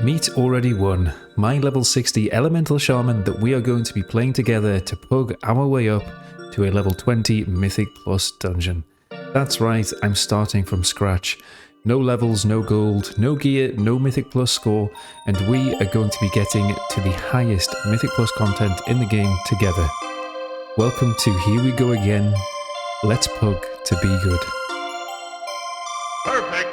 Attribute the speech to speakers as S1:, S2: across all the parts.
S1: Meet Already Won, my level 60 elemental shaman that we are going to be playing together to pug our way up to a level 20 Mythic Plus dungeon. That's right, I'm starting from scratch. No levels, no gold, no gear, no Mythic Plus score, and we are going to be getting to the highest Mythic Plus content in the game together. Welcome to Here We Go Again. Let's pug to be good.
S2: Perfect.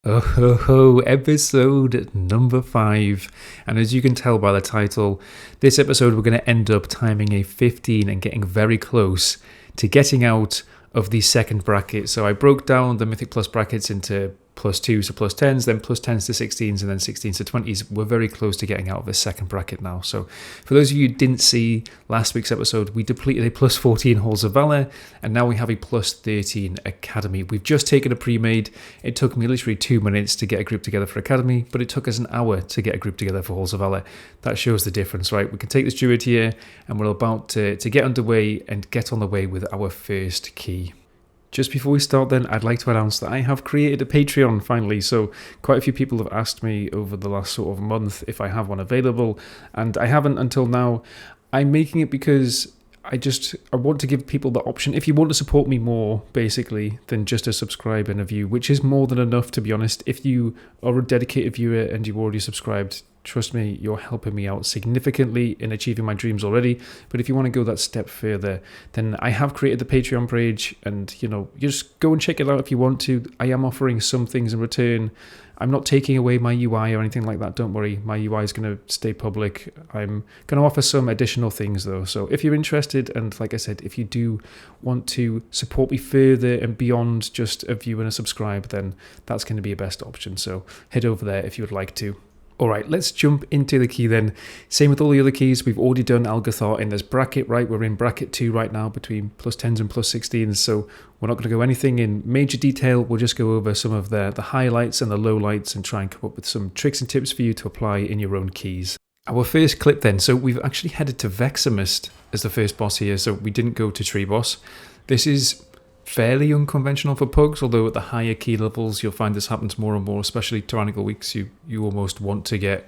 S1: Oh ho ho, episode number 5. And as you can tell by the title, this episode we're going to end up timing a 15 and getting very close to getting out of the second bracket. So I broke down the Mythic Plus brackets into +2s to +10s, then +10s to 16s, and then 16s to 20s. We're very close to getting out of this second bracket now. So for those of you who didn't see last week's episode, we depleted a +14 Halls of Valor, and now we have a +13 Academy. We've just taken a pre-made. It took me literally 2 minutes to get a group together for Academy, but it took us an hour to get a group together for Halls of Valor. That shows the difference, right? We can take this druid here, and we're about to get underway and get on the way with our first key. Just before we start then, I'd like to announce that I have created a Patreon finally. So quite a few people have asked me over the last sort of month if I have one available, and I haven't until now. I'm making it because I want to give people the option. If you want to support me more, basically, than just a subscribe and a view, which is more than enough, to be honest. If you are a dedicated viewer and you've already subscribed, trust me, you're helping me out significantly in achieving my dreams already. But if you want to go that step further, then I have created the Patreon page, and you just go and check it out if you want to. I am offering some things in return. I'm not taking away my UI or anything like that, don't worry. My UI is going to stay public. I'm going to offer some additional things though. So if you're interested, and like I said, if you do want to support me further and beyond just a view and a subscribe, then that's going to be your best option. So head over there if you would like to. Alright, let's jump into the key then. Same with all the other keys, we've already done Algathar in this bracket, right? We're in bracket 2 right now between +10s and +16s, so we're not going to go anything in major detail. We'll just go over some of the highlights and the lowlights and try and come up with some tricks and tips for you to apply in your own keys. Our first clip then, so we've actually headed to Vexamist as the first boss here, so we didn't go to Tree Boss. This is fairly unconventional for pugs, although at the higher key levels you'll find this happens more and more, especially Tyrannical Weeks. You almost want to get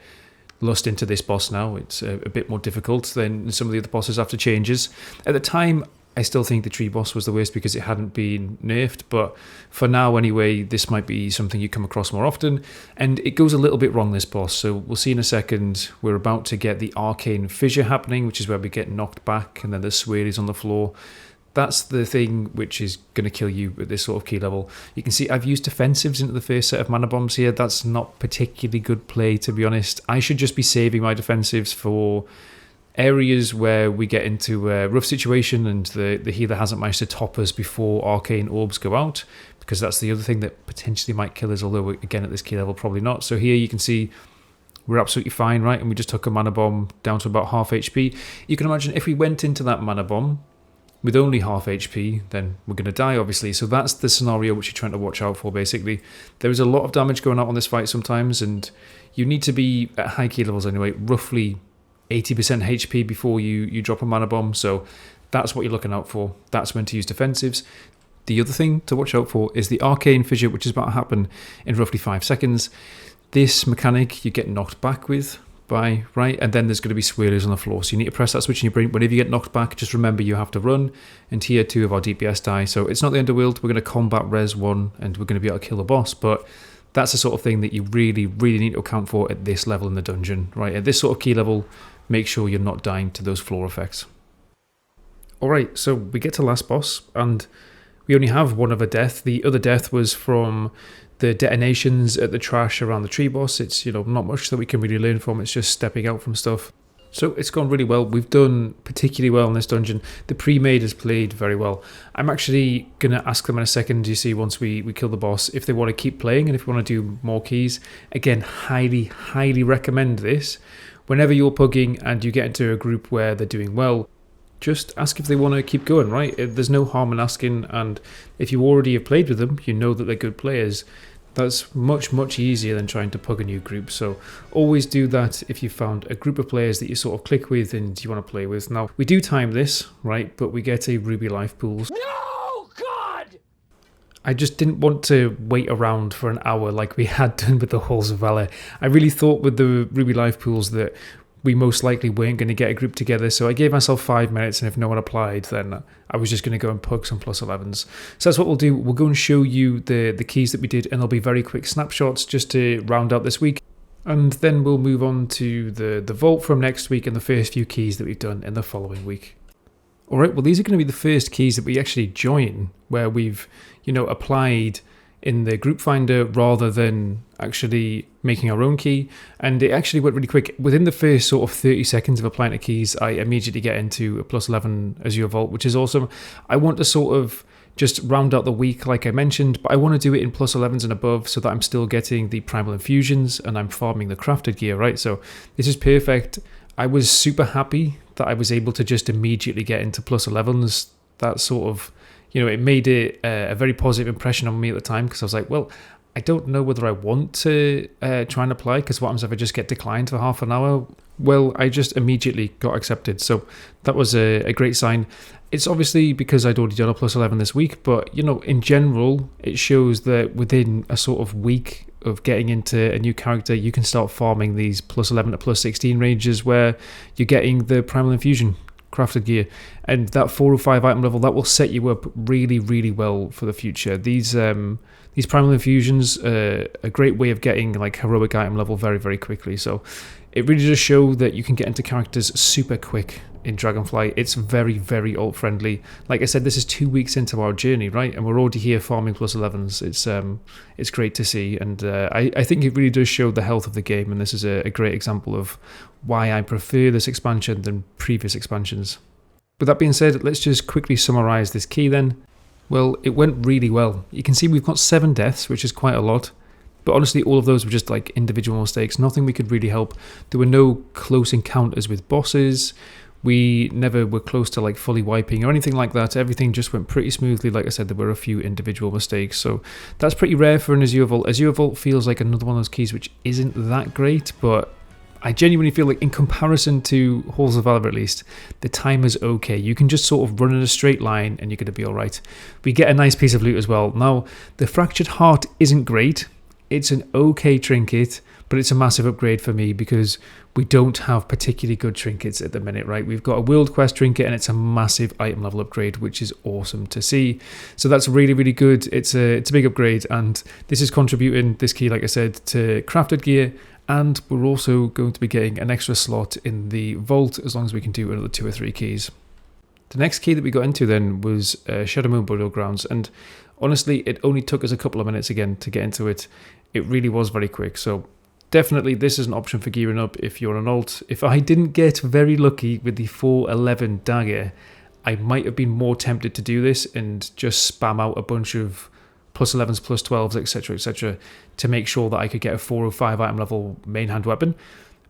S1: lust into this boss now. It's a bit more difficult than some of the other bosses after changes. At the time, I still think the tree boss was the worst because it hadn't been nerfed, but for now anyway, this might be something you come across more often, and it goes a little bit wrong, this boss. So we'll see in a second. We're about to get the arcane fissure happening, which is where we get knocked back, and then the swirlies on the floor. That's the thing which is going to kill you at this sort of key level. You can see I've used defensives into the first set of mana bombs here. That's not particularly good play, to be honest. I should just be saving my defensives for areas where we get into a rough situation and the healer hasn't managed to top us before arcane orbs go out, because that's the other thing that potentially might kill us, although again at this key level probably not. So here you can see we're absolutely fine, right? And we just took a mana bomb down to about half HP. You can imagine if we went into that mana bomb with only half HP, then we're going to die, obviously. So that's the scenario which you're trying to watch out for, basically. There is a lot of damage going out on this fight sometimes, and you need to be at high key levels anyway, roughly 80% HP before you drop a mana bomb. So that's what you're looking out for. That's when to use defensives. The other thing to watch out for is the arcane fissure, which is about to happen in roughly 5 seconds. This mechanic you get knocked back with, right, and then there's going to be swirlies on the floor, so you need to press that switch in your brain. Whenever you get knocked back, just remember you have to run, and here 2 of our DPS die. So it's not the underworld. We're going to combat res 1 and we're going to be able to kill the boss, but that's the sort of thing that you really need to account for at this level in the dungeon, right? At this sort of key level, make sure you're not dying to those floor effects. Alright, so we get to last boss, and we only have one other death. The other death was from the detonations at the trash around the tree boss. It's, not much that we can really learn from. It's just stepping out from stuff. So it's gone really well. We've done particularly well in this dungeon. The pre-made has played very well. I'm actually going to ask them in a second, you see, once we kill the boss, if they want to keep playing and if we want to do more keys. Again, highly recommend this. Whenever you're pugging and you get into a group where they're doing well, just ask if they want to keep going, right? There's no harm in asking, and if you already have played with them, you know that they're good players. That's much easier than trying to pug a new group. So always do that if you found a group of players that you sort of click with and you want to play with. Now, we do time this, right? But we get a Ruby Life Pools.
S2: No, God!
S1: I just didn't want to wait around for an hour like we had done with the Halls of Valor. I really thought with the Ruby Live pools that we most likely weren't going to get a group together, so I gave myself 5 minutes, and if no one applied, then I was just going to go and pug some plus 11s. So that's what we'll do. We'll go and show you the keys that we did, and there'll be very quick snapshots just to round out this week. And then we'll move on to the vault from next week and the first few keys that we've done in the following week. Alright, well these are going to be the first keys that we actually join, where we've, applied in the group finder rather than actually making our own key. And it actually went really quick. Within the first sort of 30 seconds of applying the keys, I immediately get into a plus 11 Azure Vault, which is awesome. I want to sort of just round out the week like I mentioned, but I want to do it in plus 11s and above so that I'm still getting the primal infusions and I'm farming the crafted gear, right? So this is perfect. I was super happy that I was able to just immediately get into plus 11s. That sort of, it made it a very positive impression on me at the time, because I was like, well, I don't know whether I want to try and apply, because what happens if I just get declined for half an hour? Well, I just immediately got accepted. So that was a great sign. It's obviously because I'd already done a plus 11 this week, but, in general, it shows that within a sort of week of getting into a new character, you can start farming these plus 11 to plus 16 ranges where you're getting the primal infusion crafted gear, and that 405 item level, that will set you up really, really well for the future. These primal infusions are a great way of getting like heroic item level very, very quickly. So it really does show that you can get into characters super quick in Dragonfly. It's very, very ult friendly. Like I said, this is 2 weeks into our journey, right? And we're already here farming plus 11s. It's great to see, and I think it really does show the health of the game, and this is a great example of why I prefer this expansion than previous expansions. With that being said, let's just quickly summarize this key then. Well, it went really well. You can see we've got 7 deaths, which is quite a lot. But honestly, all of those were just like individual mistakes. Nothing we could really help. There were no close encounters with bosses. We never were close to like fully wiping or anything like that. Everything just went pretty smoothly. Like I said, there were a few individual mistakes. So that's pretty rare for an Azure Vault. Azure Vault feels like another one of those keys which isn't that great, but I genuinely feel like in comparison to Halls of Valor at least, the timer's okay. You can just sort of run in a straight line and you're going to be alright. We get a nice piece of loot as well. Now, the Fractured Heart isn't great. It's an okay trinket, but it's a massive upgrade for me because we don't have particularly good trinkets at the minute, right? We've got a World Quest trinket and it's a massive item level upgrade, which is awesome to see. So that's really, really good. It's a big upgrade, and this is contributing, this key, like I said, to crafted gear, and we're also going to be getting an extra slot in the vault as long as we can do another 2 or 3 keys. The next key that we got into then was Shadow Moon Burial Grounds, and honestly, it only took us a couple of minutes again to get into it. It really was very quick, so definitely this is an option for gearing up if you're an alt. If I didn't get very lucky with the 411 dagger, I might have been more tempted to do this and just spam out a bunch of plus 11s, plus 12s, etc, to make sure that I could get a 405 item level main hand weapon.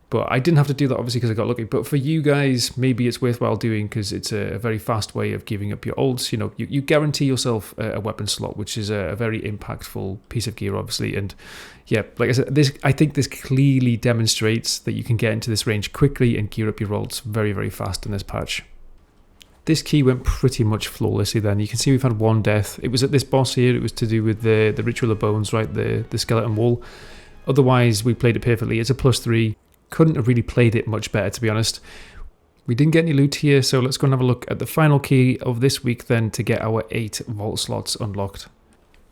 S1: But I didn't have to do that, obviously, because I got lucky. But for you guys, maybe it's worthwhile doing because it's a very fast way of giving up your ults. You guarantee yourself a weapon slot, which is a very impactful piece of gear, obviously. And yeah, like I said, I think this clearly demonstrates that you can get into this range quickly and gear up your ults very, very fast in this patch. This key went pretty much flawlessly then. You can see we've had 1 death. It was at this boss here. It was to do with the Ritual of Bones, right? The skeleton wall. Otherwise, we played it perfectly. It's a +3. Couldn't have really played it much better, to be honest. We didn't get any loot here, so let's go and have a look at the final key of this week then to get our 8 vault slots unlocked.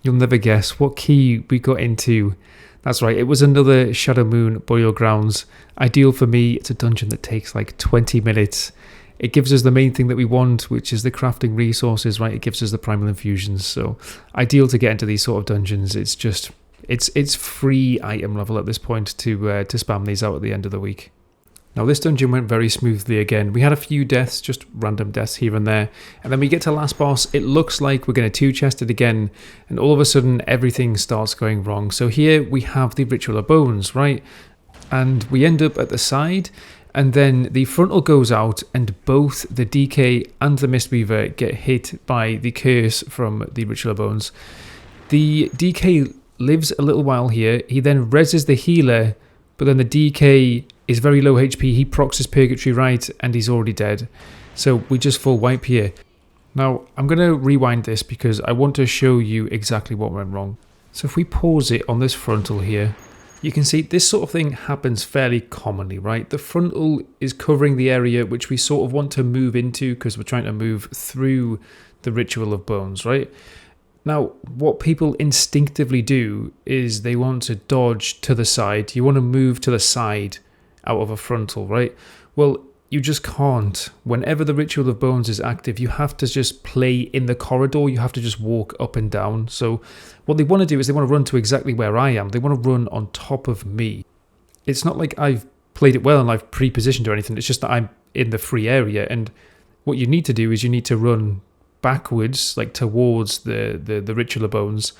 S1: You'll never guess what key we got into. That's right, it was another Shadow Moon Burial Grounds. Ideal for me, it's a dungeon that takes like 20 minutes. It gives us the main thing that we want, which is the crafting resources, right? It gives us the primal infusions, so ideal to get into these sort of dungeons. It's just... It's free item level at this point to spam these out at the end of the week. Now this dungeon went very smoothly again. We had a few deaths, just random deaths here and there. And then we get to last boss. It looks like we're going to 2-chest it again. And all of a sudden everything starts going wrong. So here we have the Ritual of Bones, right? And we end up at the side. And then the frontal goes out and both the DK and the Mistweaver get hit by the curse from the Ritual of Bones. The DK lives a little while here. He then reses the healer, but then the DK is very low HP. He procs his Purgatory right, and he's already dead. So we just full wipe here. Now, I'm going to rewind this because I want to show you exactly what went wrong. So if we pause it on this frontal here, you can see this sort of thing happens fairly commonly, right? The frontal is covering the area which we sort of want to move into because we're trying to move through the Ritual of Bones, right? Now, what people instinctively do is they want to dodge to the side. You want to move to the side out of a frontal, right? Well, you just can't. Whenever the Ritual of Bones is active, you have to just play in the corridor. You have to just walk up and down. So what they want to do is they want to run to exactly where I am. They want to run on top of me. It's not like I've played it well and I've pre-positioned or anything. It's just that I'm in the free area. And what you need to do is you need to run backwards, like towards the Ritual of Bones,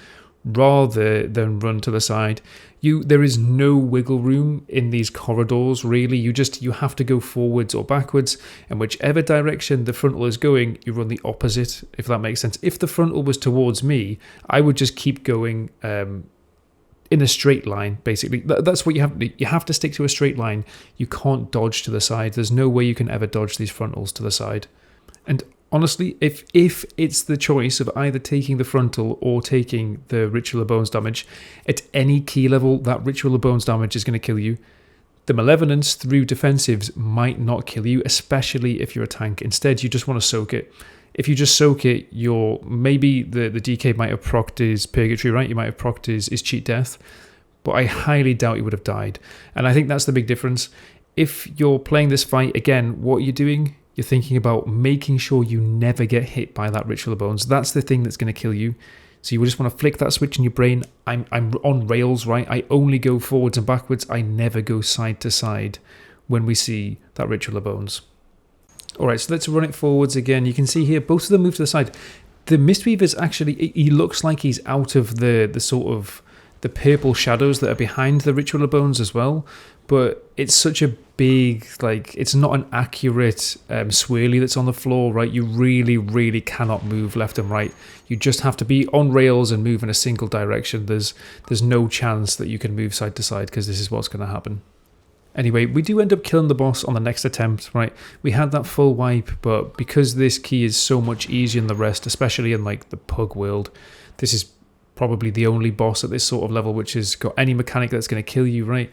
S1: rather than run to the side. There is no wiggle room in these corridors, really. You have to go forwards or backwards, and whichever direction the frontal is going, you run the opposite, if that makes sense. If the frontal was towards me, I would just keep going in a straight line, basically. That's what you have to do. You have to stick to a straight line. You can't dodge to the side. There's no way you can ever dodge these frontals to the side. And honestly, if it's the choice of either taking the frontal or taking the Ritual of Bones damage, at any key level, that Ritual of Bones damage is going to kill you. The Malevolence through defensives might not kill you, especially if you're a tank. Instead, you just want to soak it. If you just soak it, maybe the DK might have procced his Purgatory, right? You might have procced his Cheat Death, but I highly doubt he would have died. And I think that's the big difference. If you're playing this fight, again, what you're doing, you're thinking about making sure you never get hit by that Ritual of Bones. That's the thing that's going to kill you. So you just want to flick that switch in your brain. I'm on rails, right? I only go forwards and backwards. I never go side to side when we see that Ritual of Bones. All right, so let's run it forwards again. You can see here, both of them move to the side. The Mistweaver's actually, he looks like he's out of the sort of the purple shadows that are behind the Ritual of Bones as well. But it's such a big, it's not an accurate swirly that's on the floor, right? You really, really cannot move left and right. You just have to be on rails and move in a single direction. There's no chance that you can move side to side because this is what's going to happen. Anyway, we do end up killing the boss on the next attempt, right? We had that full wipe, but because this key is so much easier than the rest, especially in the Pug world, this is probably the only boss at this sort of level which has got any mechanic that's going to kill you, right?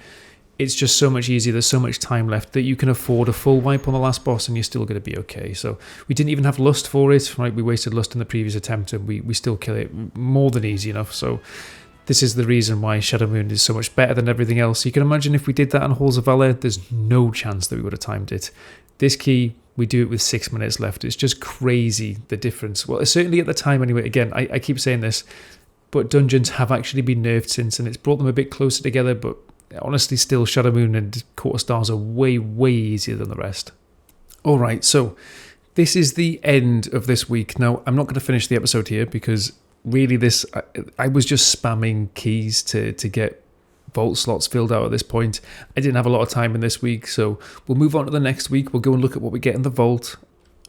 S1: It's just so much easier. There's so much time left that you can afford a full wipe on the last boss and you're still going to be okay. So we didn't even have lust for it, right? We wasted lust in the previous attempt and we still kill it more than easy enough. So this is the reason why Shadow Moon is so much better than everything else. You can imagine if we did that on Halls of Valor, there's no chance that we would have timed it. This key, we do it with 6 minutes left. It's just crazy, the difference. Well, certainly at the time anyway. Again, I keep saying this, but dungeons have actually been nerfed since and it's brought them a bit closer together, but honestly, still, Shadow Moon and Quarter Stars are way, way easier than the rest. All right, so this is the end of this week. Now, I'm not going to finish the episode here because really I was just spamming keys to get vault slots filled out at this point. I didn't have a lot of time in this week, so we'll move on to the next week. We'll go and look at what we get in the vault,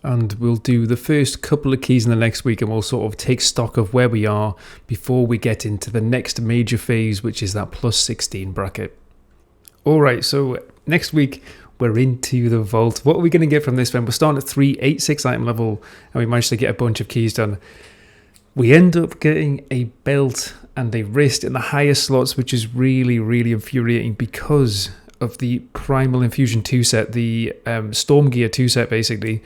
S1: and we'll do the first couple of keys in the next week, and we'll sort of take stock of where we are before we get into the next major phase, which is that plus 16 bracket. All right, so next week we're into the vault. What are we going to get from this then? We're starting at 386 item level, and we managed to get a bunch of keys done. We end up getting a belt and a wrist in the highest slots, which is really, really infuriating because of the Primal Infusion 2 set. The Storm Gear 2 set, basically,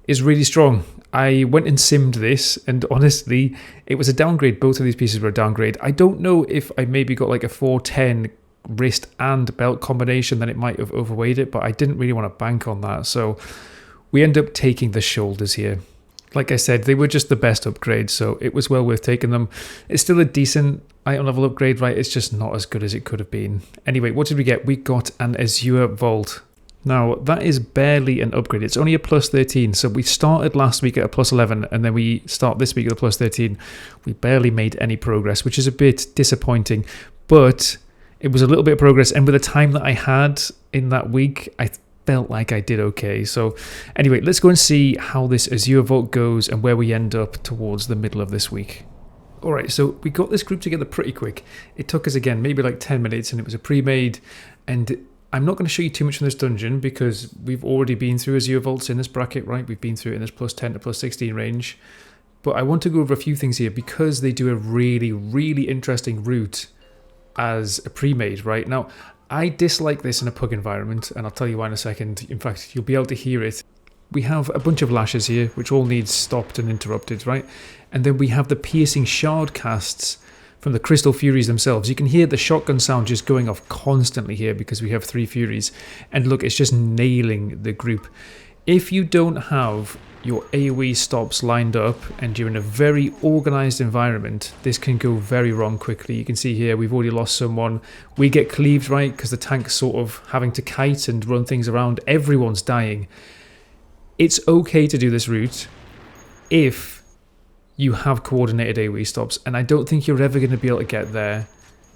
S1: is really strong. I went and simmed this, and honestly, it was a downgrade. Both of these pieces were a downgrade. I don't know if I maybe got a 410 wrist and belt combination, then it might have overweighed it, but I didn't really want to bank on that. So we end up taking the shoulders here. Like I said, they were just the best upgrade, so it was well worth taking them. It's still a decent item level upgrade, right? It's just not as good as it could have been. Anyway, what did we get? We got an Azure Vault. Now, that is barely an upgrade. It's only a plus 13, so we started last week at a plus 11, and then we start this week at a plus 13. We barely made any progress, which is a bit disappointing, but it was a little bit of progress, and with the time that I had in that week, I felt like I did okay. So anyway, let's go and see how this Azure Vault goes and where we end up towards the middle of this week. All right, so we got this group together pretty quick. It took us, again, maybe 10 minutes, and it was a pre-made, and I'm not going to show you too much from this dungeon because we've already been through Azure Vaults in this bracket, right? We've been through it in this plus 10 to plus 16 range. But I want to go over a few things here because they do a really, really interesting route as a pre-made, right? Now, I dislike this in a pug environment, and I'll tell you why in a second. In fact, you'll be able to hear it. We have a bunch of lashes here, which all need stopped and interrupted, right? And then we have the piercing shard casts from the Crystal Furies themselves. You can hear the shotgun sound just going off constantly here because we have 3 Furies. And look, it's just nailing the group. If you don't have your AoE stops lined up and you're in a very organized environment, this can go very wrong quickly. You can see here we've already lost someone. We get cleaved, right, because the tank's sort of having to kite and run things around. Everyone's dying. It's okay to do this route if you have coordinated AoE stops, and I don't think you're ever going to be able to get there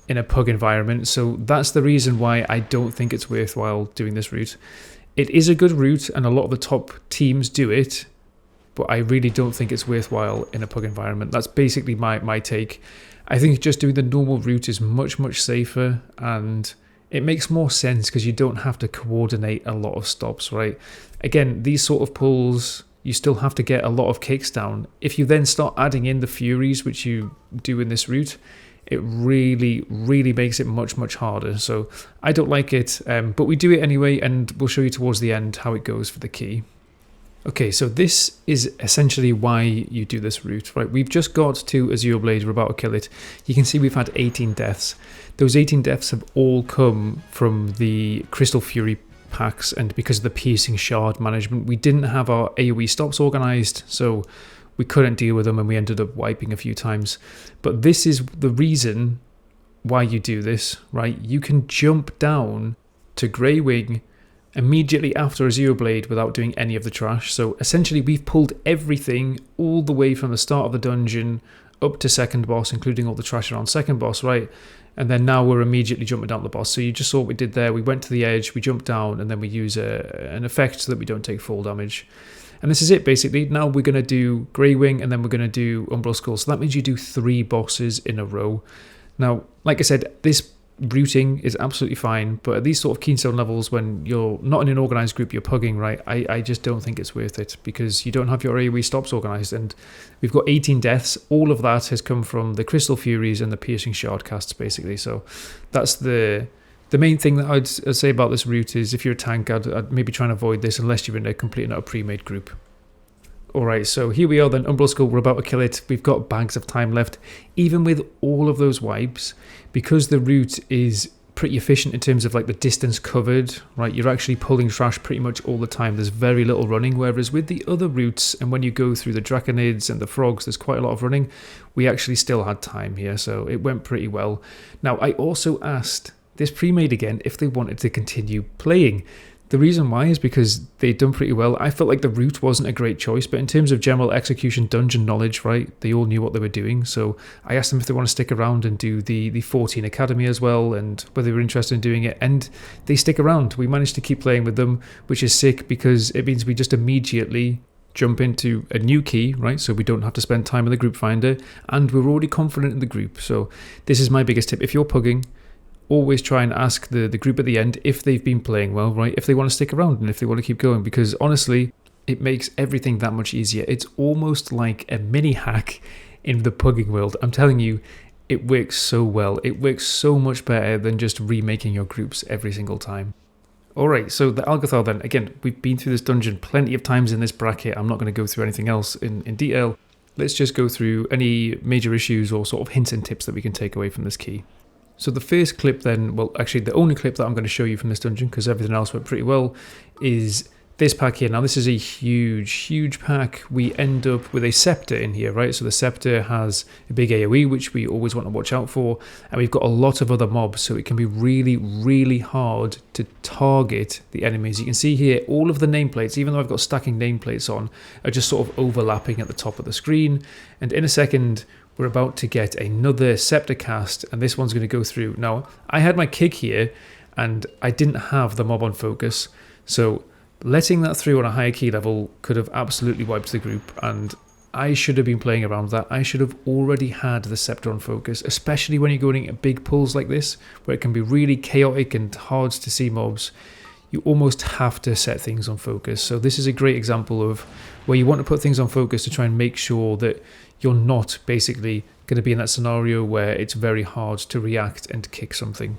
S1: in a pug environment, so that's the reason why I don't think it's worthwhile doing this route. It is a good route and a lot of the top teams do it, but I really don't think it's worthwhile in a pug environment. That's basically my take. I think just doing the normal route is much, much safer, and it makes more sense because you don't have to coordinate a lot of stops, right? Again, these sort of pulls, you still have to get a lot of kicks down. If you then start adding in the Furies, which you do in this route, it really, really makes it much, much harder. So I don't like it, but we do it anyway, and we'll show you towards the end how it goes for the key. Okay, so this is essentially why you do this route, right? We've just got to Azure Blade, we're about to kill it. You can see we've had 18 deaths. Those 18 deaths have all come from the Crystal Fury packs, and because of the piercing shard management, we didn't have our AoE stops organized, so we couldn't deal with them and we ended up wiping a few times. But this is the reason why you do this, right? You can jump down to Grey Wing immediately after Azure Blade without doing any of the trash. So essentially we've pulled everything all the way from the start of the dungeon up to second boss, including all the trash around second boss, right? And then now we're immediately jumping down the boss. So you just saw what we did there. We went to the edge, we jumped down, and then we use an effect so that we don't take fall damage. And this is it, basically. Now we're going to do Grey Wing, and then we're going to do Umbral Skull. So that means you do 3 bosses in a row. Now, like I said, this routing is absolutely fine, but at these sort of keystone levels, when you're not in an organized group, you're pugging, right? I just don't think it's worth it because you don't have your AoE stops organized, and we've got 18 deaths. All of that has come from the Crystal Furies and the piercing shard casts, basically. So that's the main thing that I'd say about this route is if you're a tank, I'd maybe try and avoid this unless you're in a complete and utter pre-made group. Alright, so here we are then, Umbral Skull, we're about to kill it. We've got bags of time left. Even with all of those wipes, because the route is pretty efficient in terms of like the distance covered, right? You're actually pulling trash pretty much all the time. There's very little running, whereas with the other routes, and when you go through the Draconids and the Frogs, there's quite a lot of running. We actually still had time here, so it went pretty well. Now, I also asked this pre-made again if they wanted to continue playing. The reason why is because they'd done pretty well. I felt like the route wasn't a great choice, but in terms of general execution dungeon knowledge, right, they all knew what they were doing. So I asked them if they want to stick around and do the 14 Academy as well, and whether they were interested in doing it, and they stick around. We managed to keep playing with them, which is sick because it means we just immediately jump into a new key, right? So we don't have to spend time in the group finder, and we're already confident in the group. So this is my biggest tip. If you're pugging, always try and ask the group at the end if they've been playing well, right? If they want to stick around and if they want to keep going, because honestly, it makes everything that much easier. It's almost like a mini hack in the pugging world. I'm telling you, it works so well. It works so much better than just remaking your groups every single time. Alright, so the Algathar then, again, we've been through this dungeon plenty of times in this bracket. I'm not going to go through anything else in detail. Let's just go through any major issues or sort of hints and tips that we can take away from this key. So the first clip then, well actually the only clip that I'm going to show you from this dungeon, because everything else went pretty well, is this pack here. Now this is a huge pack. We end up with a scepter in here, right? So the scepter has a big AoE, which we always want to watch out for, and we've got a lot of other mobs, so it can be really hard to target the enemies. You can see here all of the nameplates, even though I've got stacking nameplates on, are just sort of overlapping at the top of the screen, and in a second we're about to get another scepter cast, and this one's going to go through. Now, I had my kick here, and I didn't have the mob on focus, so letting that through on a higher key level could have absolutely wiped the group, and I should have been playing around with that. I should have already had the scepter on focus, especially when you're going into big pulls like this, where it can be really chaotic and hard to see mobs. You almost have to set things on focus. So this is a great example of where you want to put things on focus to try and make sure that you're not basically going to be in that scenario where it's very hard to react and kick something.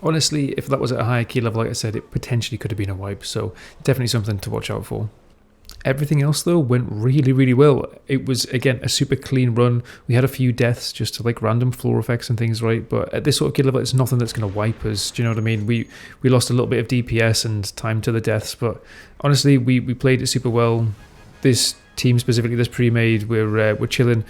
S1: Honestly, if that was at a higher key level, like I said, it potentially could have been a wipe. So definitely something to watch out for. Everything else, though, went really, really well. It was, again, a super clean run. We had a few deaths just to like random floor effects and things, right? But at this sort of key level, it's nothing that's going to wipe us. Do you know what I mean? We lost a little bit of DPS and time to the deaths, but honestly, we played it super well. This team specifically, this pre-made, we're chilling.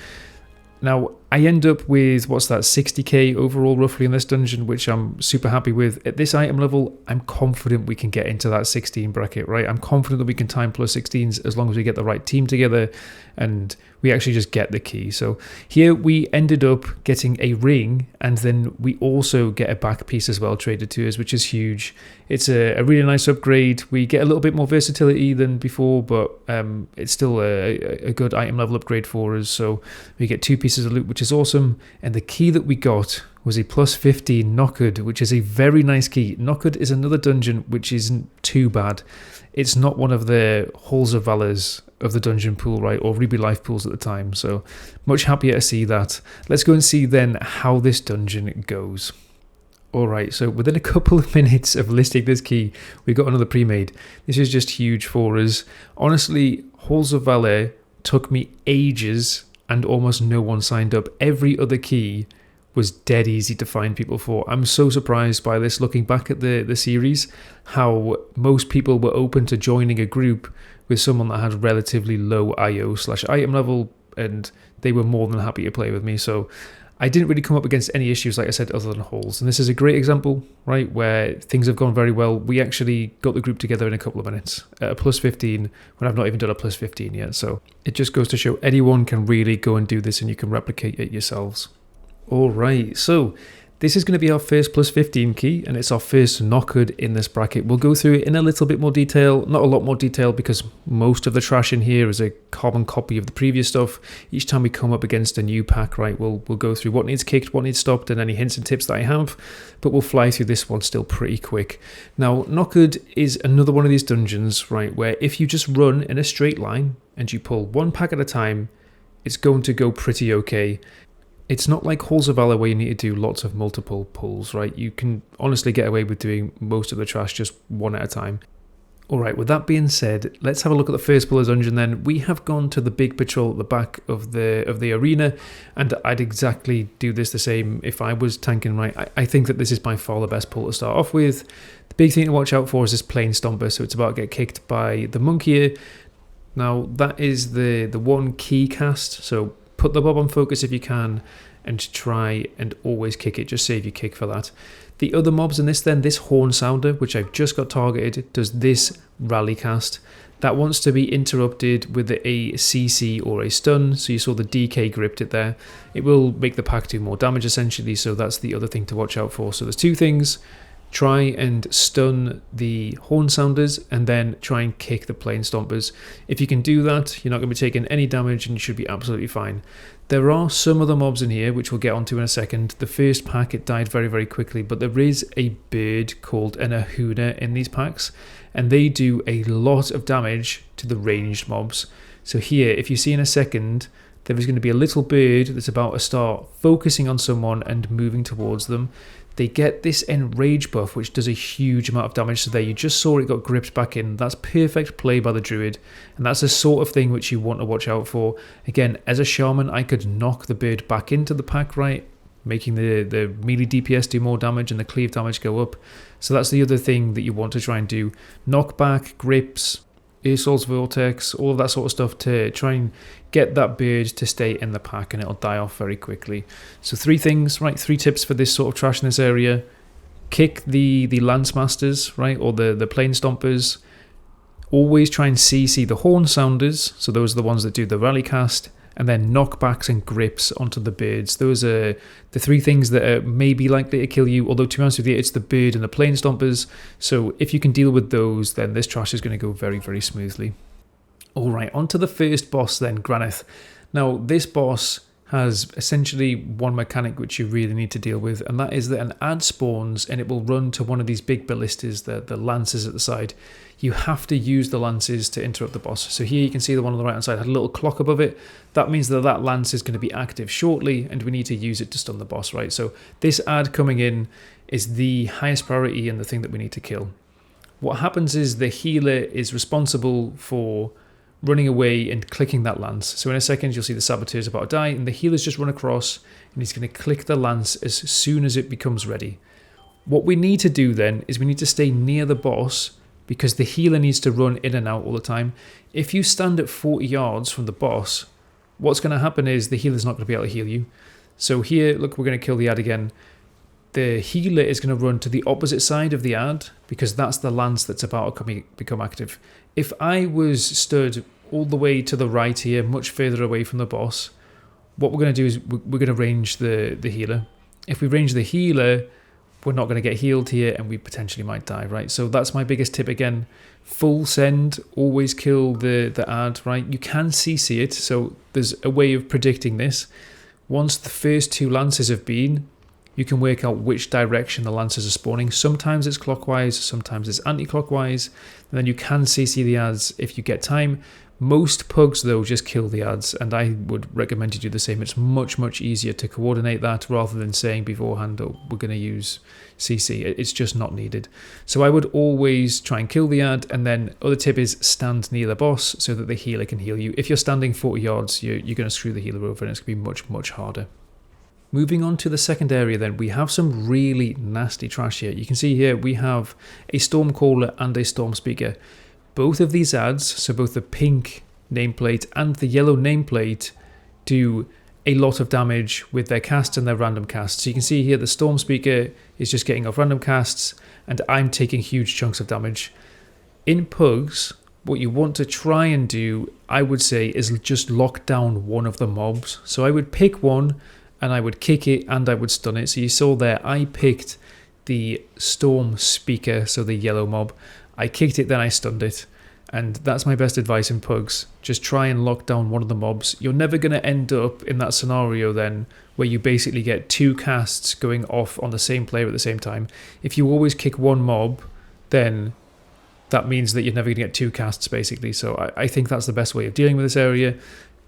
S1: Now, I end up with, 60k overall roughly in this dungeon, which I'm super happy with. At this item level, I'm confident we can get into that 16 bracket, right? I'm confident that we can time plus 16s as long as we get the right team together and we actually just get the key. So here we ended up getting a ring, and then we also get a back piece as well traded to us, which is huge. It's a really nice upgrade. We get a little bit more versatility than before, but it's still a good item level upgrade for us. So we get 2 pieces of loot, which is awesome. And the key that we got was a plus 15 Knocked, which is a very nice key. Knocked is another dungeon which isn't too bad. It's not one of the Halls of Valors of the dungeon pool, right, or Ruby Life pools at the time. So much happier to see that. Let's go and see then how this dungeon goes. Alright, so within a couple of minutes of listing this key, we got another pre-made. This is just huge for us. Honestly, Halls of Valor took me ages and almost no one signed up. Every other key was dead easy to find people for. I'm so surprised by this, looking back at the series, how most people were open to joining a group with someone that had relatively low IO/item level, and they were more than happy to play with me. So I didn't really come up against any issues, like I said, other than holes. And this is a great example, right, where things have gone very well. We actually got the group together in a couple of minutes at a plus 15 when I've not even done a plus 15 yet. So it just goes to show anyone can really go and do this and you can replicate it yourselves. All right, so this is going to be our first plus 15 key, and it's our first Knocked in this bracket. We'll go through it in a little bit more detail, not a lot more detail, because most of the trash in here is a carbon copy of the previous stuff. Each time we come up against a new pack, right, we'll go through what needs kicked, what needs stopped, and any hints and tips that I have, but we'll fly through this one still pretty quick. Now, Knocked is another one of these dungeons, right, where if you just run in a straight line and you pull one pack at a time, it's going to go pretty okay. It's not like Halls of Valor where you need to do lots of multiple pulls, right? You can honestly get away with doing most of the trash just one at a time. Alright, with that being said, let's have a look at the first pull of dungeon then. We have gone to the big patrol at the back of the arena, and I'd exactly do this the same if I was tanking, right? I think that this is by far the best pull to start off with. The big thing to watch out for is this plane stomper, so it's about to get kicked by the monk here. Now, that is the one key cast, so put the mob on focus if you can, and try and always kick it. Just save your kick for that. The other mobs in this then, this horn sounder, which I've just got targeted, does this rally cast. That wants to be interrupted with a CC or a stun. So you saw the DK gripped it there. It will make the pack do more damage essentially, so that's the other thing to watch out for. So there's 2 things. Try and stun the horn sounders and then try and kick the plane stompers. If you can do that, you're not going to be taking any damage and you should be absolutely fine. There are some other mobs in here which we'll get onto in a second. The first pack, it died very, very quickly, but there is a bird called an Ahuna in these packs, and they do a lot of damage to the ranged mobs. So here, if you see in a second, there is going to be a little bird that's about to start focusing on someone and moving towards them. They get this enrage buff, which does a huge amount of damage. So there, you just saw it got gripped back in. That's perfect play by the druid, and that's the sort of thing which you want to watch out for. Again, as a shaman, I could knock the bird back into the pack, right, making the melee DPS do more damage and the cleave damage go up. So that's the other thing that you want to try and do. Knockback, grips, Ursol's Vortex, all of that sort of stuff to try and get that bird to stay in the pack, and it'll die off very quickly. So 3 things, right? 3 tips for this sort of trash in this area. Kick the Lance Masters, right? Or the plane stompers. Always try and CC the horn sounders. So those are the ones that do the rally cast. And then knockbacks and grips onto the birds. Those are the 3 things that are maybe likely to kill you. Although, to be honest with you, it's the bird and the plane stompers. So if you can deal with those, then this trash is going to go very, very smoothly. Alright, on to the first boss then, Graneth. Now, this boss has essentially one mechanic which you really need to deal with, and that is that an ad spawns and it will run to one of these big ballistas, the lances at the side. You have to use the lances to interrupt the boss. So here you can see the one on the right hand side had a little clock above it. That means that that lance is going to be active shortly, and we need to use it to stun the boss, right? So this ad coming in is the highest priority and the thing that we need to kill. What happens is the healer is responsible for running away and clicking that lance. So in a second you'll see the saboteur is about to die, and the healer's just run across and he's going to click the lance as soon as it becomes ready. What we need to do then is we need to stay near the boss, because the healer needs to run in and out all the time. If you stand at 40 yards from the boss, what's going to happen is the healer's not going to be able to heal you. So here, look, we're going to kill the ad again. The healer is going to run to the opposite side of the ad, because that's the lance that's about to become active. If I was stood all the way to the right here, much further away from the boss, what we're going to do is we're going to range the healer. If we range the healer, we're not going to get healed here and we potentially might die, right? So that's my biggest tip again. Full send, always kill the ad, right? You can CC it, so there's a way of predicting this. Once the first two lances have been, you can work out which direction the lances are spawning. Sometimes it's clockwise, sometimes it's anti-clockwise, and then you can CC the ads if you get time. Most pugs, though, just kill the ads, and I would recommend you do the same. It's much, much easier to coordinate that rather than saying beforehand, oh, we're going to use CC. It's just not needed. So I would always try and kill the ad, and then other tip is stand near the boss so that the healer can heal you. If you're standing 40 yards, you're going to screw the healer over, and it's going to be much, much harder. Moving on to the second area then, we have some really nasty trash here. You can see here we have a Stormcaller and a Storm Speaker. Both of these ads, so both the pink nameplate and the yellow nameplate, do a lot of damage with their casts and their random casts. So you can see here the Storm Speaker is just getting off random casts, and I'm taking huge chunks of damage. In pugs, what you want to try and do, I would say, is just lock down one of the mobs. So I would pick one, and I would kick it and I would stun it. So you saw there, I picked the Storm Speaker, so the yellow mob. I kicked it, then I stunned it. And that's my best advice in pugs. Just try and lock down one of the mobs. You're never going to end up in that scenario then where you basically get two casts going off on the same player at the same time. If you always kick one mob, then that means that you're never going to get two casts basically. So I think that's the best way of dealing with this area.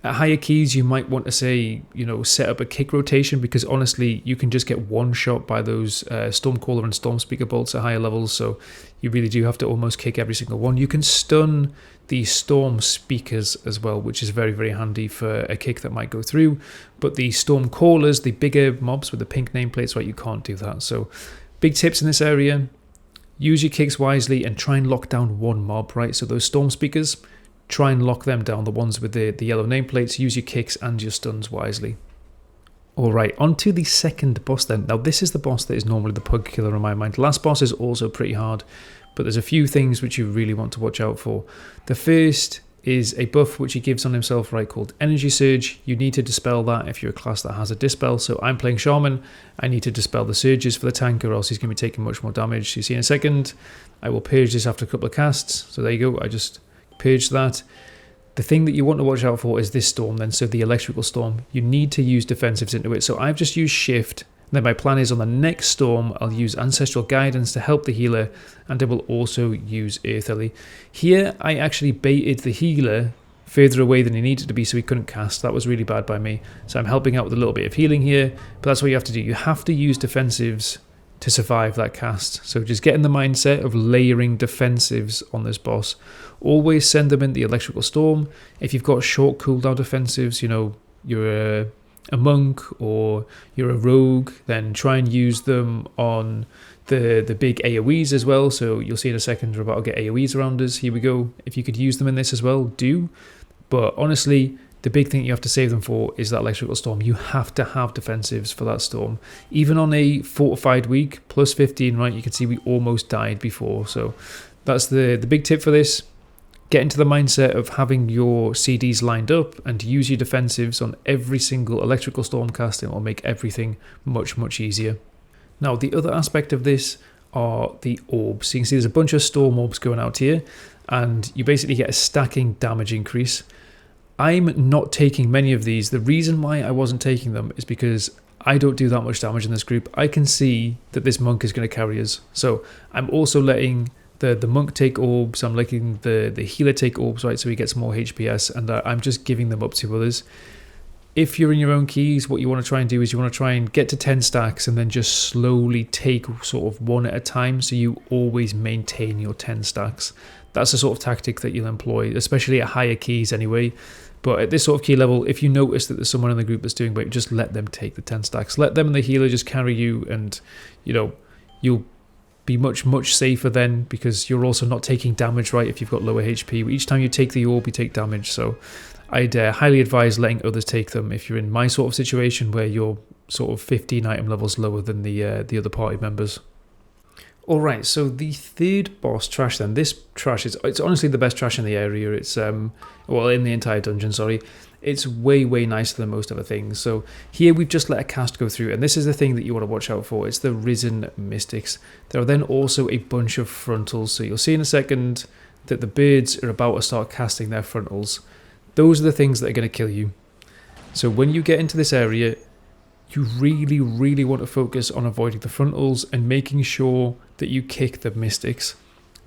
S1: At higher keys, you might want to say, set up a kick rotation, because honestly, you can just get one shot by those Stormcaller and Storm Speaker bolts at higher levels, so you really do have to almost kick every single one. You can stun the Storm Speakers as well, which is very, very handy for a kick that might go through, but the Stormcallers, the bigger mobs with the pink nameplates, right, you can't do that. So big tips in this area: use your kicks wisely and try and lock down one mob, right? So those Storm Speakers, try and lock them down, the ones with the yellow nameplates. Use your kicks and your stuns wisely. Alright, on to the second boss then. Now this is the boss that is normally the pug killer in my mind. Last boss is also pretty hard, but there's a few things which you really want to watch out for. The first is a buff which he gives on himself, right, called Energy Surge. You need to dispel that if you're a class that has a dispel. So I'm playing Shaman. I need to dispel the surges for the tank, or else he's going to be taking much more damage. So you see in a second, I will purge this after a couple of casts. So there you go, I just purge that. The thing that you want to watch out for is this storm then, so the electrical storm. You need to use defensives into it. So I've just used shift. Then my plan is on the next storm, I'll use Ancestral Guidance to help the healer, and I will also use Earthly. Here, I actually baited the healer further away than he needed to be, so he couldn't cast. That was really bad by me. So I'm helping out with a little bit of healing here, but that's what you have to do. You have to use defensives to survive that cast. So just get in the mindset of layering defensives on this boss. Always send them in the electrical storm. If you've got short cooldown defensives, you're a monk or you're a rogue, then try and use them on the big AoEs as well. So you'll see in a second we're about to get AoEs around us. Here we go. If you could use them in this as well, do. But honestly, the big thing you have to save them for is that electrical storm. You have to have defensives for that storm. Even on a fortified week, plus 15, right, you can see we almost died before. So that's the big tip for this. Get into the mindset of having your CDs lined up and use your defensives on every single electrical storm cast. It will make everything much, much easier. Now, the other aspect of this are the orbs. So you can see there's a bunch of storm orbs going out here, and you basically get a stacking damage increase. I'm not taking many of these. The reason why I wasn't taking them is because I don't do that much damage in this group. I can see that this monk is going to carry us. So I'm also letting the monk take orbs. I'm letting the healer take orbs, right? So he gets more HPS, and I'm just giving them up to others. If you're in your own keys, what you want to try and do is you want to try and get to 10 stacks and then just slowly take sort of one at a time, so you always maintain your 10 stacks. That's the sort of tactic that you'll employ, especially at higher keys anyway. But at this sort of key level, if you notice that there's someone in the group that's doing great, just let them take the 10 stacks. Let them and the healer just carry you, and you'll be much, much safer then, because you're also not taking damage, right, if you've got lower HP. Each time you take the orb, you take damage, so I'd highly advise letting others take them if you're in my sort of situation where you're sort of 15 item levels lower than the other party members. Alright, so the third boss trash then. This trash, it's honestly the best trash in the area. It's, in the entire dungeon, sorry. It's way, way nicer than most other things. So here we've just let a cast go through, and this is the thing that you want to watch out for. It's the Risen Mystics. There are then also a bunch of frontals, so you'll see in a second that the birds are about to start casting their frontals. Those are the things that are going to kill you. So when you get into this area, you really, really want to focus on avoiding the frontals and making sure that you kick the mystics.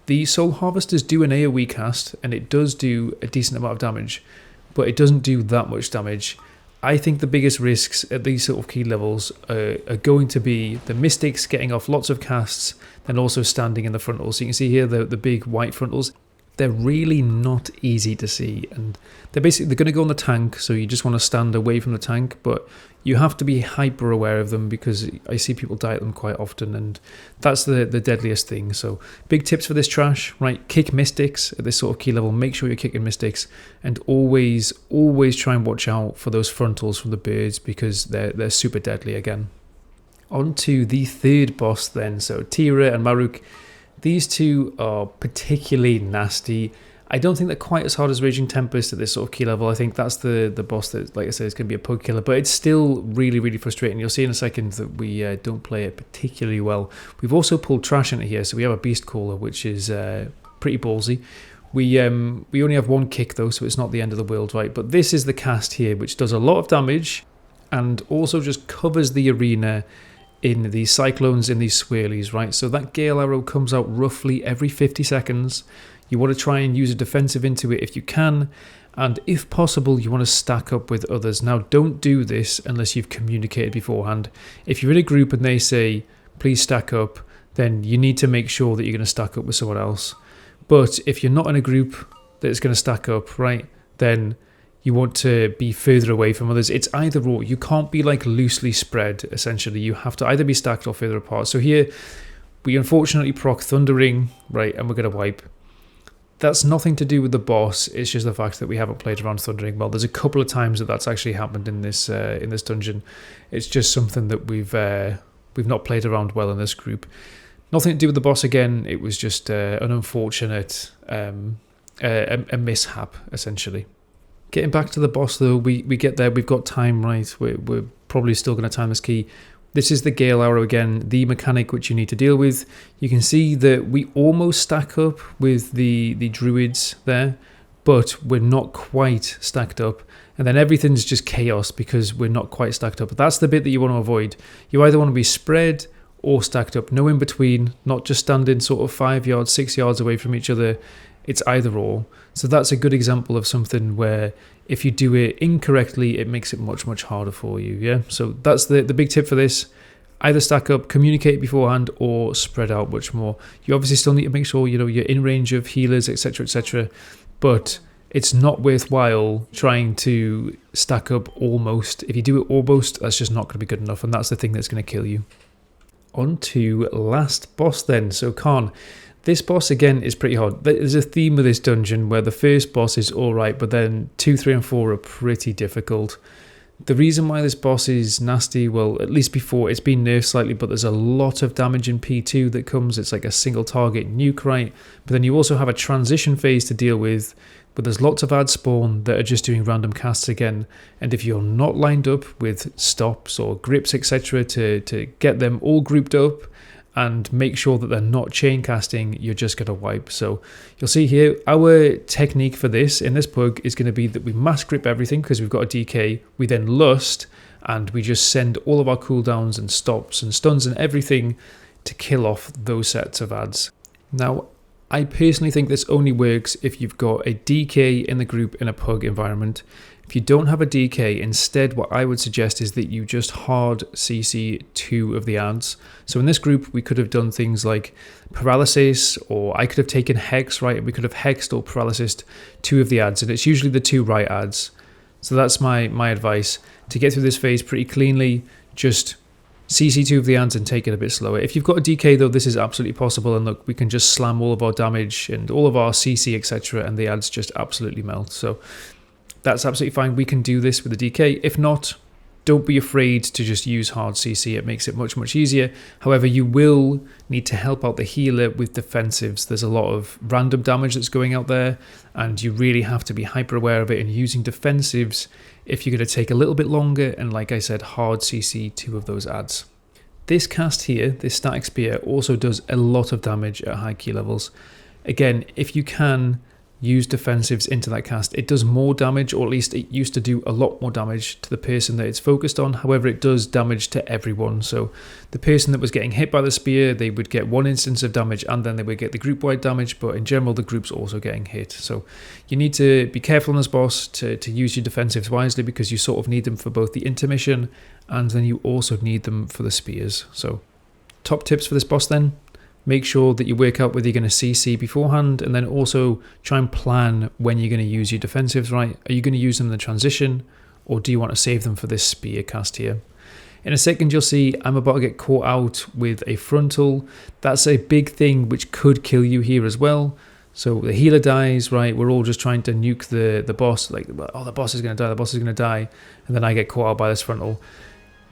S1: The Soul Harvesters do an AoE cast, and it does do a decent amount of damage, but it doesn't do that much damage. I think the biggest risks at these sort of key levels are going to be the mystics getting off lots of casts and also standing in the frontals. So you can see here the big white frontals. They're really not easy to see, and they're going to go on the tank, so you just want to stand away from the tank, but you have to be hyper aware of them, because I see people die at them quite often, and that's the deadliest thing. So big tips for this trash, right? Kick mystics at this sort of key level. Make sure you're kicking mystics, and always try and watch out for those frontals from the birds, because they're super deadly again. On to the third boss then. So Tira and Maruk. These two are particularly nasty. I don't think they're quite as hard as Raging Tempest at this sort of key level. I think that's the boss that, like I said, is going to be a pug killer, but it's still really, really frustrating. You'll see in a second that we don't play it particularly well. We've also pulled trash into here, so we have a Beast Caller, which is pretty ballsy. We only have one kick though, so it's not the end of the world, right? But this is the cast here, which does a lot of damage and also just covers the arena in these cyclones, in these swirlies, right? So that Gale Arrow comes out roughly every 50 seconds. You want to try and use a defensive into it if you can, and if possible, you want to stack up with others. Now, don't do this unless you've communicated beforehand. If you're in a group and they say, please stack up, then you need to make sure that you're going to stack up with someone else. But if you're not in a group that's going to stack up, right, then you want to be further away from others. It's either or. You can't be like loosely spread, essentially. You have to either be stacked or further apart. So here, we unfortunately proc Thundering, right, and we're going to wipe. That's nothing to do with the boss. It's just the fact that we haven't played around Thundering well. There's a couple of times that's actually happened in this dungeon. It's just something that we've not played around well in this group. Nothing to do with the boss again. It was just an unfortunate a mishap, essentially. Getting back to the boss though, we get there, we've got time, right? We're probably still going to time this key. This is the Gale Arrow again, the mechanic which you need to deal with. You can see that we almost stack up with the druids there, but we're not quite stacked up. And then everything's just chaos because we're not quite stacked up. That's the bit that you want to avoid. You either want to be spread or stacked up, no in between, not just standing sort of 5 yards, 6 yards away from each other. It's either or. So that's a good example of something where if you do it incorrectly, it makes it much, much harder for you. Yeah. So that's the big tip for this. Either stack up, communicate beforehand, or spread out much more. You obviously still need to make sure you're in range of healers, etc., etc. But it's not worthwhile trying to stack up almost. If you do it almost, that's just not going to be good enough, and that's the thing that's going to kill you. On to last boss then. So Khan. This boss, again, is pretty hard. There's a theme with this dungeon where the first boss is alright, but then 2, 3, and 4 are pretty difficult. The reason why this boss is nasty, well, at least before, it's been nerfed slightly, but there's a lot of damage in P2 that comes. It's like a single target nuke, right? But then you also have a transition phase to deal with, but there's lots of ad spawn that are just doing random casts again. And if you're not lined up with stops or grips, etc., to get them all grouped up, and make sure that they're not chain casting, you're just going to wipe. So you'll see here, our technique for this in this pug is going to be that we mass grip everything because we've got a DK, we then lust, and we just send all of our cooldowns and stops and stuns and everything to kill off those sets of ads. Now, I personally think this only works if you've got a DK in the group in a pug environment. If you don't have a DK, instead what I would suggest is that you just hard CC 2 of the ads. So in this group, we could have done things like paralysis, or I could have taken hex, right? We could have hexed or paralysis 2 of the ads, and it's usually the 2 right ads. So that's my advice. To get through this phase pretty cleanly, just CC 2 of the ads and take it a bit slower. If you've got a DK though, this is absolutely possible, and look, we can just slam all of our damage and all of our CC, etc., and the ads just absolutely melt. So that's absolutely fine. We can do this with a DK. If not, don't be afraid to just use hard CC. It makes it much, much easier. However, you will need to help out the healer with defensives. There's a lot of random damage that's going out there, and you really have to be hyper aware of it and using defensives if you're going to take a little bit longer, and like I said, hard CC 2 of those ads. This cast here, this static spear, also does a lot of damage at high key levels. Again, if you can use defensives into that cast, it does more damage, or at least it used to do a lot more damage to the person that it's focused on. However, it does damage to everyone. So the person that was getting hit by the spear, they would get 1 instance of damage, and then they would get the group wide damage, but in general the group's also getting hit. So you need to be careful on this boss to use your defensives wisely, because you sort of need them for both the intermission and then you also need them for the spears. So top tips for this boss then: make sure that you work out whether you're going to CC beforehand, and then also try and plan when you're going to use your defensives, right? Are you going to use them in the transition, or do you want to save them for this spear cast here? In a second, you'll see I'm about to get caught out with a frontal. That's a big thing which could kill you here as well. So the healer dies, right? We're all just trying to nuke the boss, like, oh, the boss is going to die, the boss is going to die. And then I get caught out by this frontal.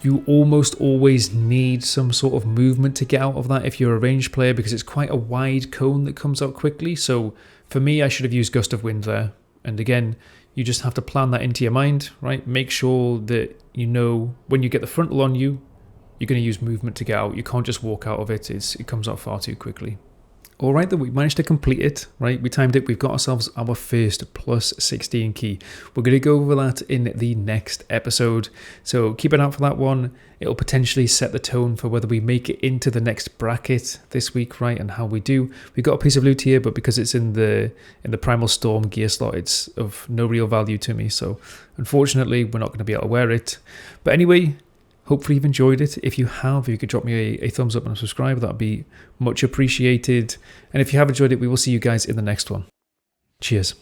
S1: You almost always need some sort of movement to get out of that if you're a ranged player, because it's quite a wide cone that comes out quickly. So for me, I should have used Gust of Wind there. And again, you just have to plan that into your mind, right? Make sure that you know when you get the frontal on you, you're going to use movement to get out. You can't just walk out of it. It comes out far too quickly. All right, then we managed to complete it, right? We timed it. We've got ourselves our first plus 16 key. We're going to go over that in the next episode. So keep an eye out for that one. It'll potentially set the tone for whether we make it into the next bracket this week, right? And how we do. We've got a piece of loot here, but because it's in the Primal Storm gear slot, it's of no real value to me. So unfortunately, we're not going to be able to wear it. But anyway, hopefully you've enjoyed it. If you have, you could drop me a thumbs up and a subscribe. That'd be much appreciated. And if you have enjoyed it, we will see you guys in the next one. Cheers.